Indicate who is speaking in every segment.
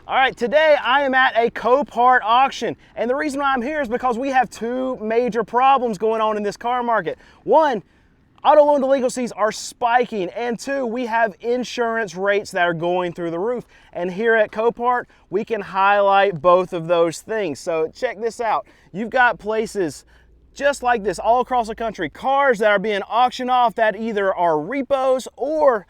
Speaker 1: All right, today I am at a Copart auction, and the reason why I'm here is because we have two major problems going on in this car market. One, auto loan delinquencies are spiking, and two, we have insurance rates that are going through the roof. And here at Copart, we can highlight both of those things. So check this out. You've got places just like this all across the country, cars that are being auctioned off that either are repos or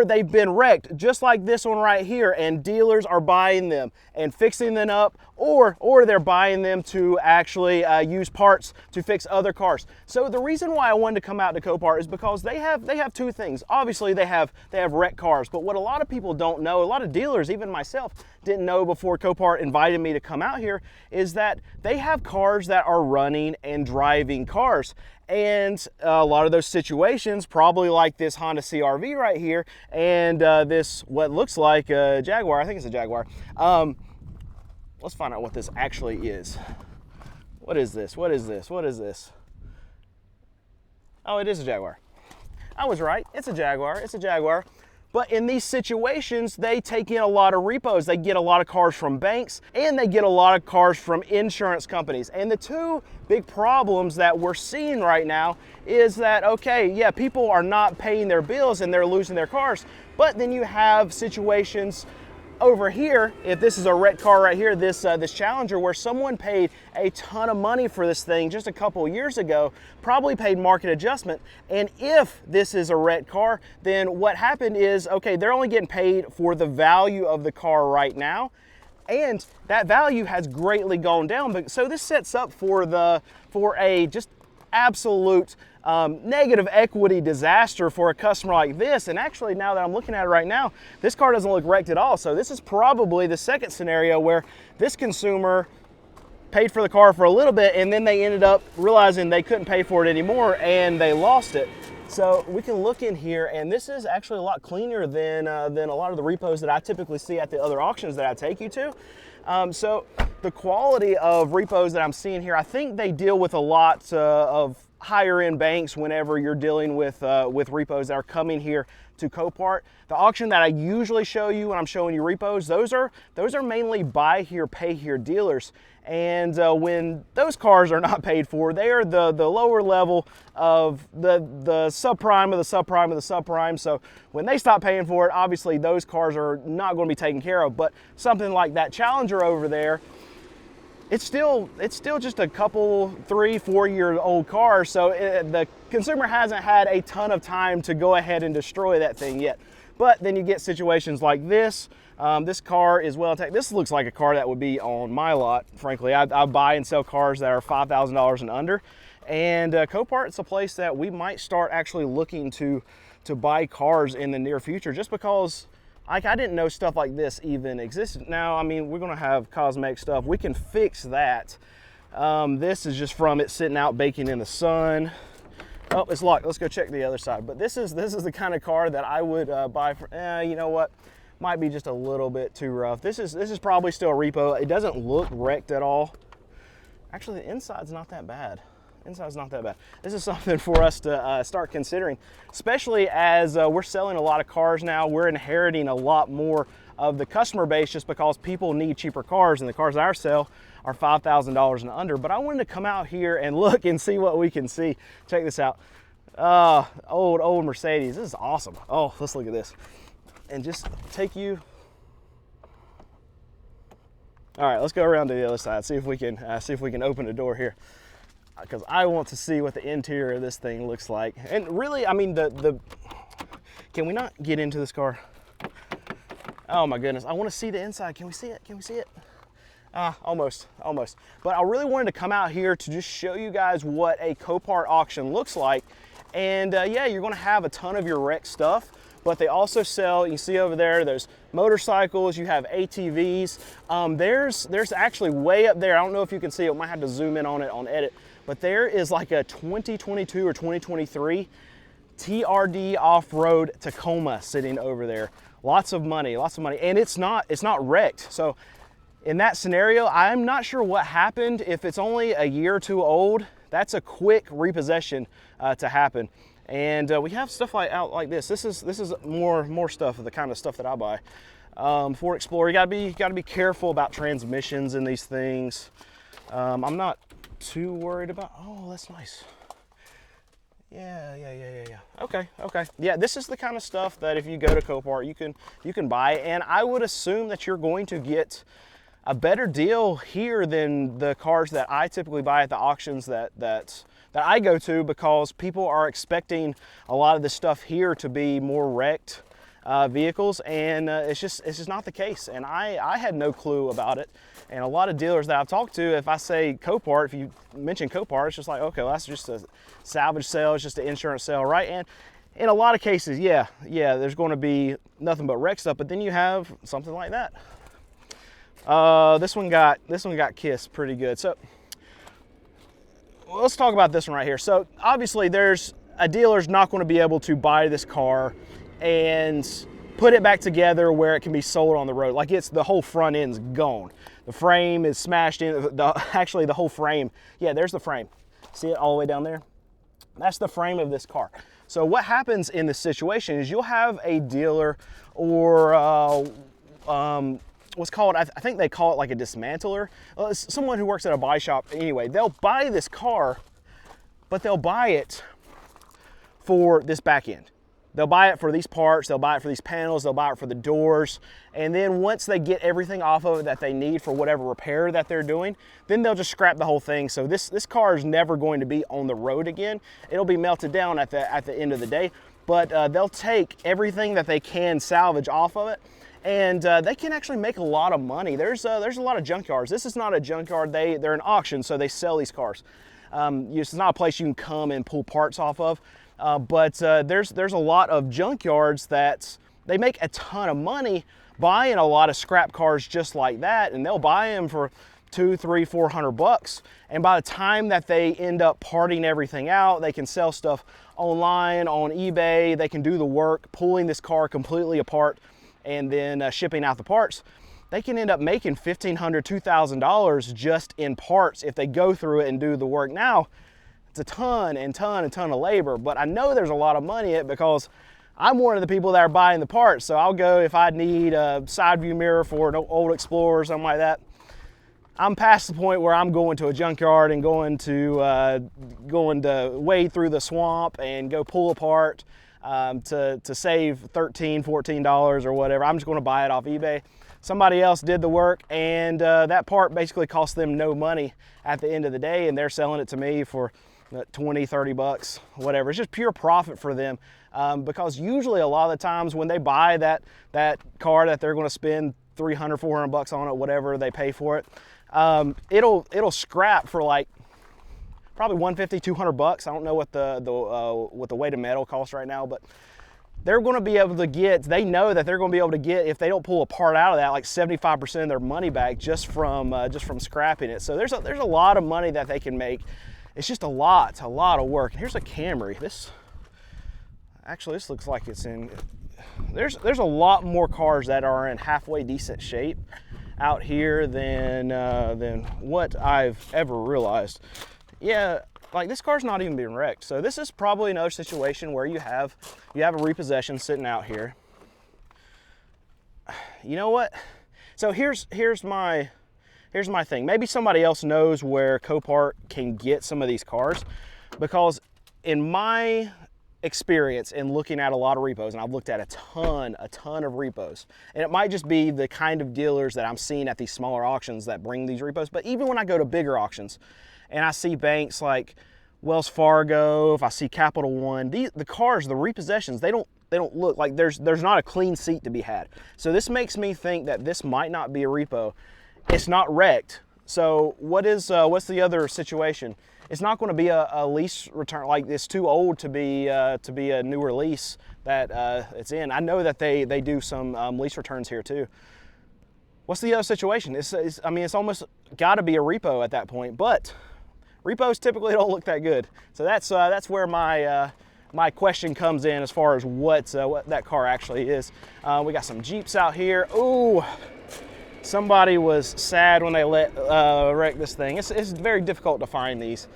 Speaker 1: they've been wrecked, just like this one right here, and dealers are buying them and fixing them up, or they're buying them to actually use parts to fix other cars. So the reason why I wanted to come out to Copart is because they have two things. Obviously they have wrecked cars, but what a lot of people don't know, a lot of dealers, even myself, didn't know before Copart invited me to come out here, is that they have cars that are running and driving cars. And a lot of those situations, probably like this Honda CR-V right here, and this what looks like a Jaguar, I think it's a Jaguar. Let's find out what this actually is. What is this? What is this? What is this? Oh, it is a Jaguar. I was right, it's a Jaguar, it's a Jaguar. But in these situations, they take in a lot of repos. They get a lot of cars from banks, and they get a lot of cars from insurance companies. And the two big problems that we're seeing right now is that, okay, yeah, people are not paying their bills and they're losing their cars. But then you have situations over here, if this is a wrecked car right here, this Challenger, where someone paid a ton of money for this thing just a couple years ago, probably paid market adjustment. And if this is a wrecked car, then what happened is, okay, they're only getting paid for the value of the car right now, and that value has greatly gone down. But so this sets up for a just absolute negative equity disaster for a customer like this. And actually, now that I'm looking at it right now, this car doesn't look wrecked at all. So this is probably the second scenario where this consumer paid for the car for a little bit, and then they ended up realizing they couldn't pay for it anymore and they lost it. So we can look in here, and this is actually a lot cleaner than a lot of the repos that I typically see at the other auctions that I take you to. So the quality of repos that I'm seeing here, I think they deal with a lot of higher end banks whenever you're dealing with repos that are coming here to Copart. The auction that I usually show you when I'm showing you repos, those are mainly buy here, pay here dealers. And when those cars are not paid for, they are the lower level of the subprime of the subprime of the subprime. So when they stop paying for it, obviously those cars are not going to be taken care of. But something like that Challenger over there, it's still just a couple 3-4 year old car, so the consumer hasn't had a ton of time to go ahead and destroy that thing yet. But then you get situations like this. This car is well taken. This looks like a car that would be on my lot, frankly. I buy and sell cars that are $5,000 and under, and Copart's a place that we might start actually looking to buy cars in the near future, just because I didn't know stuff like this even existed. Now, I mean, we're gonna have cosmetic stuff. We can fix that. This is just from it sitting out baking in the sun. Oh, it's locked. Let's go check the other side. But this is the kind of car that I would buy for, you know what? Might be just a little bit too rough. This is probably still a repo. It doesn't look wrecked at all. Actually, the inside's not that bad. Inside's not that bad. This is something for us to start considering, especially as we're selling a lot of cars now. We're inheriting a lot more of the customer base just because people need cheaper cars, and the cars that I sell are $5,000 and under. But I wanted to come out here and look and see what we can see. Check this out. Old Mercedes. This is awesome. Oh, let's look at this and just take you. All right, let's go around to the other side. See if we can open the door here, because I want to see what the interior of this thing looks like. And really, I mean, can we not get into this car? Oh my goodness, I want to see the inside. Can we see it? Can we see it? Almost. But I really wanted to come out here to just show you guys what a Copart auction looks like. And yeah, you're gonna have a ton of your wrecked stuff, but they also sell, you see over there's motorcycles, you have ATVs. There's actually way up there, I don't know if you can see it, I might have to zoom in on it on edit, but there is like a 2022 or 2023 TRD off-road Tacoma sitting over there. Lots of money, and it's not wrecked. So in that scenario, I'm not sure what happened. If it's only a year or two old, that's a quick repossession to happen. And we have stuff like this. This is more stuff of the kind of stuff that I buy. Ford Explorer. You gotta be careful about transmissions in these things. I'm not too worried about. Oh, that's nice. Yeah. Okay. Yeah, this is the kind of stuff that if you go to Copart, you can buy, and I would assume that you're going to get a better deal here than the cars that I typically buy at the auctions that I go to, because people are expecting a lot of this stuff here to be more wrecked vehicles, and it's just not the case. And I had no clue about it. And a lot of dealers that I've talked to, if I say Copart, if you mention Copart, it's just like, okay, well, that's just a salvage sale, it's just an insurance sale, right? And in a lot of cases, yeah, there's going to be nothing but wreck stuff. But then you have something like that. This one got kissed pretty good. So let's talk about this one right here. So obviously, there's a dealer's not going to be able to buy this car and put it back together where it can be sold on the road. Like, it's the whole front end's gone. The frame is smashed in. Actually, the whole frame. Yeah, there's the frame. See it all the way down there? That's the frame of this car. So what happens in this situation is you'll have a dealer or what's called, I think they call it like a dismantler. It's someone who works at a body shop. Anyway, they'll buy this car, but they'll buy it for this back end. They'll buy it for these parts, they'll buy it for these panels, they'll buy it for the doors, and then once they get everything off of it that they need for whatever repair that they're doing, then they'll just scrap the whole thing. So this car is never going to be on the road again. It'll be melted down at the end of the day, but they'll take everything that they can salvage off of it, and they can actually make a lot of money. There's a lot of junkyards. This is not a junkyard, they're an auction, so they sell these cars. It's not a place you can come and pull parts off of. But there's a lot of junkyards that they make a ton of money buying a lot of scrap cars just like that, and they'll buy them for $200, $300, $400. And by the time that they end up parting everything out, they can sell stuff online, on eBay. They can do the work, pulling this car completely apart and then shipping out the parts. They can end up making $1,500, $2,000 just in parts if they go through it and do the work. Now, it's a ton of labor, but I know there's a lot of money in it because I'm one of the people that are buying the parts. So I'll go if I need a side view mirror for an old Explorer or something like that. I'm past the point where I'm going to a junkyard and going to wade through the swamp and go pull apart to save $13, $14 or whatever. I'm just going to buy it off eBay. Somebody else did the work, and that part basically cost them no money at the end of the day, and they're selling it to me for 20, 30 bucks, whatever. It's just pure profit for them, because usually a lot of the times when they buy that car that they're going to spend 300, 400 bucks on it, whatever they pay for it, it'll scrap for like probably 150, 200 bucks. I don't know what the weight of metal costs right now, but they're going to be able to get, they know that they're going to be able to get, if they don't pull a part out of that, like 75% of their money back just from scrapping it. So there's a lot of money that they can make. It's just a lot of work. And here's a Camry. This looks like it's in, there's a lot more cars that are in halfway decent shape out here than what I've ever realized. Yeah, like this car's not even being wrecked. So this is probably another situation where you have a repossession sitting out here. You know what? So here's my thing. Maybe somebody else knows where Copart can get some of these cars, because in my experience in looking at a lot of repos, and I've looked at a ton of repos, and it might just be the kind of dealers that I'm seeing at these smaller auctions that bring these repos, but even when I go to bigger auctions and I see banks like Wells Fargo, if I see Capital One, the cars, the repossessions, they don't look like there's not a clean seat to be had. So this makes me think that this might not be a repo. It's not wrecked. So what's the other situation? It's not going to be a lease return. Like, it's too old to be a newer lease that it's in. I know that they do some lease returns here too. What's the other situation? I mean, it's almost got to be a repo at that point, but repos typically don't look that good. So that's where my question comes in as far as what that car actually is. We got some Jeeps out here. Ooh. Somebody was sad when they wreck this thing. It's very difficult to find these.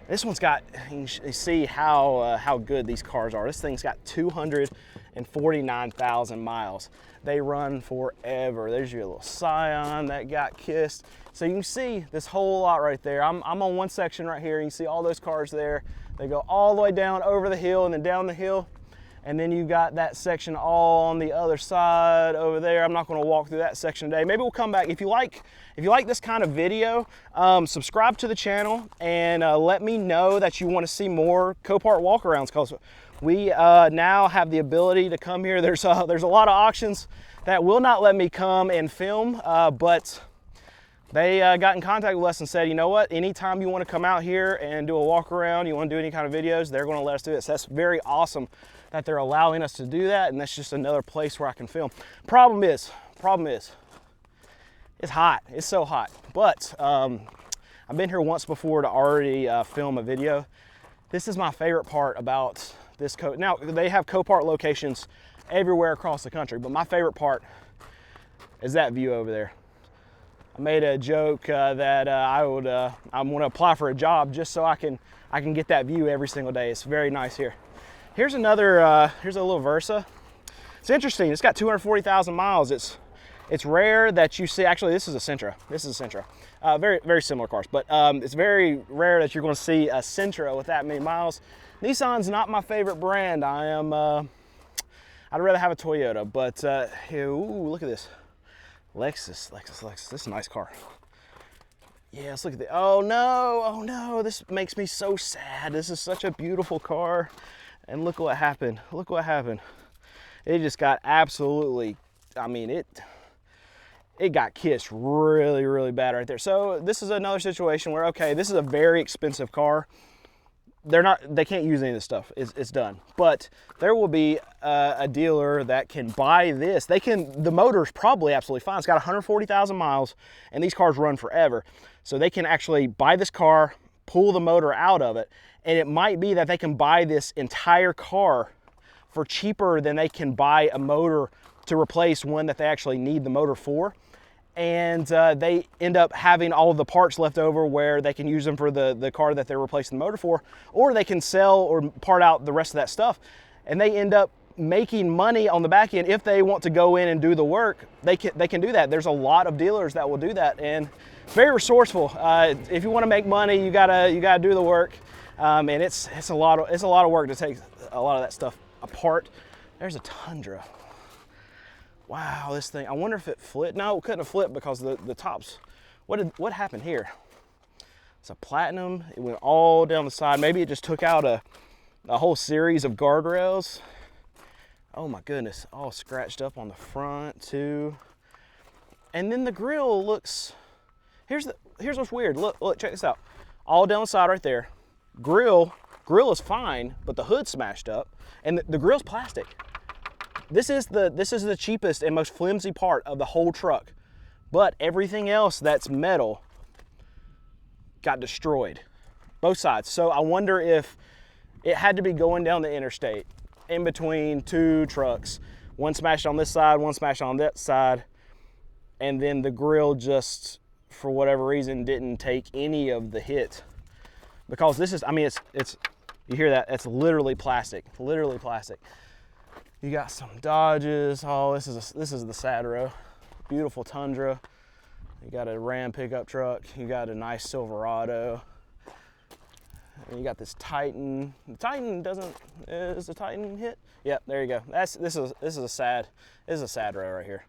Speaker 1: This one's got, you see how good these cars are. This thing's got 250 149,000 miles. They run forever. There's your little Scion that got kissed. So you can see this whole lot right there. I'm on one section right here. You can see all those cars there. They go all the way down over the hill and then down the hill. And then you got that section all on the other side over there. I'm not going to walk through that section today. Maybe we'll come back. If you like this kind of video, subscribe to the channel and let me know that you want to see more Copart walkarounds, because we now have the ability to come here. There's a lot of auctions that will not let me come and film, but they got in contact with us and said, you know what, anytime you want to come out here and do a walk around, you want to do any kind of videos, they're going to let us do it. So that's very awesome that they're allowing us to do that, and that's just another place where I can film. Problem is, it's hot. It's so hot. But I've been here once before to already film a video. This is my favorite part about this Now, they have Copart locations everywhere across the country, but my favorite part is that view over there. I made a joke that I'm going to apply for a job just so I can get that view every single day. It's very nice here. Here's another, here's a little Versa. It's interesting. It's got 240,000 miles. It's rare that you see, actually this is a Sentra. This is a Sentra. Very, very similar cars, but it's very rare that you're going to see a Sentra with that many miles. Nissan's not my favorite brand. I'd rather have a Toyota, but ooh, look at this. Lexus. This is a nice car. Yeah, let's look at the, oh no, this makes me so sad. This is such a beautiful car. And look what happened. Look what happened. It just got absolutely, I mean, it got kissed really, really bad right there. So this is another situation where, okay, this is a very expensive car. They can't use any of this stuff. It's done. But there will be a dealer that can buy this. The motor's probably absolutely fine. It's got 140,000 miles and these cars run forever. So they can actually buy this car, pull the motor out of it, and it might be that they can buy this entire car for cheaper than they can buy a motor to replace one that they actually need the motor for. And they end up having all of the parts left over where they can use them for the car that they're replacing the motor for, or they can sell or part out the rest of that stuff. And they end up making money on the back end. If they want to go in and do the work, they can do that. There's a lot of dealers that will do that, and very resourceful. If you want to make money, you gotta do the work. And it's a lot of work to take a lot of that stuff apart. There's a Tundra. Wow, this thing, I wonder if it flipped. No, it couldn't have flipped because the tops, what happened here? It's a Platinum. It went all down the side. Maybe it just took out a whole series of guardrails. Oh my goodness, all scratched up on the front too. And then the grill looks, here's what's weird. Look, check this out. All down the side right there. Grill is fine, but the hood's smashed up, and the grill's plastic. This is the cheapest and most flimsy part of the whole truck, but everything else that's metal got destroyed, both sides. So I wonder if it had to be going down the interstate in between two trucks, one smashed on this side, one smashed on that side, and then the grill just, for whatever reason, didn't take any of the hit. Because this is, I mean, it's you hear that, it's literally plastic, literally plastic. You got some Dodges. Oh, this is the Sadro. Beautiful Tundra. You got a Ram pickup truck. You got a nice Silverado. And you got this Titan. The Titan is the Titan hit? Yep, there you go. This is a Sadro right here.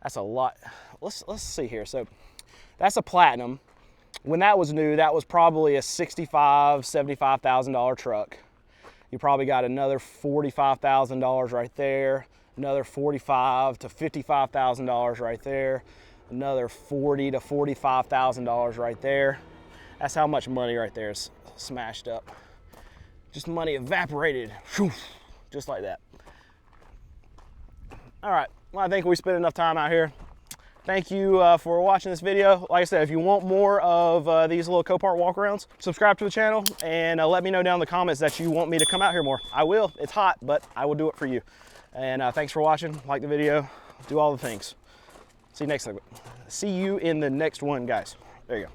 Speaker 1: That's a lot. Let's see here. So that's a Platinum. When that was new, that was probably a $75,000 truck. You probably got another $45,000 right there, another $45,000 to $55,000 right there, another $40,000 to $45,000 right there. That's how much money right there is smashed up. Just money evaporated, just like that. All right, well, I think we spent enough time out here. Thank you for watching this video. Like I said, if you want more of these little Copart walkarounds, subscribe to the channel and let me know down in the comments that you want me to come out here more. I will. It's hot, but I will do it for you. And thanks for watching. Like the video. Do all the things. See you in the next one, guys. There you go.